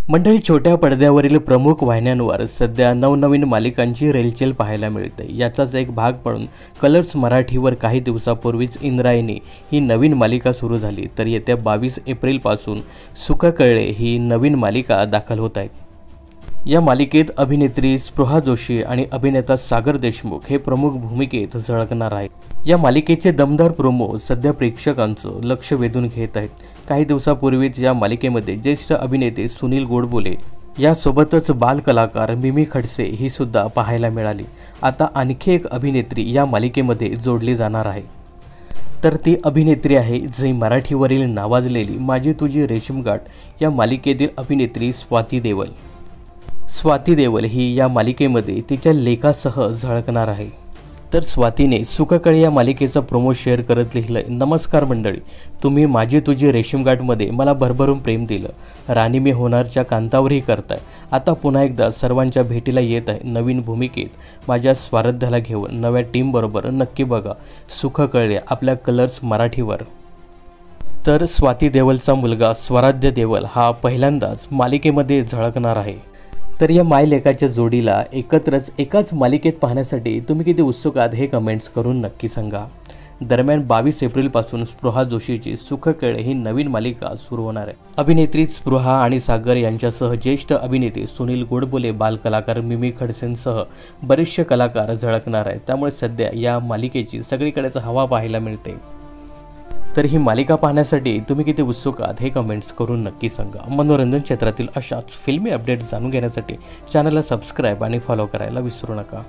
मंडळी, छोट्या पडद्यावरील प्रमुख वाहिन्यांवर सध्या नवनवीन मालिकांची रेलचेल पाहायला मिळते। याचाच एक भाग म्हणून कलर्स मराठीवर काही दिवसापूर्वीच इंद्रायणी ही नवीन मालिका सुरू झाली, तर येत्या 22 एप्रिलपासून सुख कळले ही नवीन मालिका दाखल होत आहे। या मालिकेत अभिनेत्री स्पृहा जोशी आणि अभिनेता सागर देशमुख हे प्रमुख भूमिकेत झळकणार आहेत। या मालिकेचे दमदार प्रोमो सध्या प्रेक्षकांचं लक्ष वेधून घेत आहेत। काही दिवसापूर्वीच या मालिकेमध्ये ज्येष्ठ अभिनेते सुनील गोडबोले यासोबतच बालकलाकार मिमी खडसे ही सुद्धा पाहायला मिळाली। आता आणखी एक अभिनेत्री या मालिकेमध्ये जोडली जाणार आहे, तर ती अभिनेत्री आहे जी मराठीवरील नावाजलेली माझी तुझी रेशीमगाठ या मालिकेतील अभिनेत्री स्वाती देवल। स्वाती देवल ही या मालिकेमध्ये तिच्या लेखासह झळकणार आहे। तर स्वातीने सुख कळले या मालिकेचा प्रोमो शेअर करत लिहिलंय, नमस्कार मंडळी, तुम्ही माझी तुझी रेशीमगाठमध्ये मला भरभरून प्रेम दिलं, राणी मी होणारच्या कांतावरही करताय, आता पुन्हा एकदा सर्वांच्या भेटीला येत आहे नवीन भूमिकेत माझ्या स्वारध्याला घेऊन नव्या टीमबरोबर नक्की बघा सुख कळले आपल्या कलर्स मराठीवर। तर स्वाती देवलचा मुलगा स्वराध्य देवल हा पहिल्यांदाच मालिकेमध्ये झळकणार आहे। तर या मायलेकाच्या जोडीला एकत्रच एकाच मालिकेत पाहण्यासाठी तुम्ही किती उत्सुक आहात हे कमेंट्स करून नक्की सांगा। दरम्यान 22 एप्रिलपासून स्पृहा जोशीची सुख कळले ही नवीन मालिका सुरू होणार आहे। अभिनेत्री स्पृहा आणि सागर यांच्यासह ज्येष्ठ अभिनेते सुनील गोडबोले, बालकलाकार मिमी खडसेंसह बरेचसे कलाकार झळकणार आहेत। त्यामुळे सध्या या मालिकेची सगळीकडेच हवा पाहायला मिळते। तर ही मालिका पाहण्यासाठी तुम्ही किती उत्सुक आहात हे कमेंट्स करून नक्की सांगा। मनोरंजन क्षेत्रातील अशाच फिल्मी अपडेट्स जाणून घेण्यासाठी चॅनलला सबस्क्राईब आणि फॉलो करायला विसरू नका।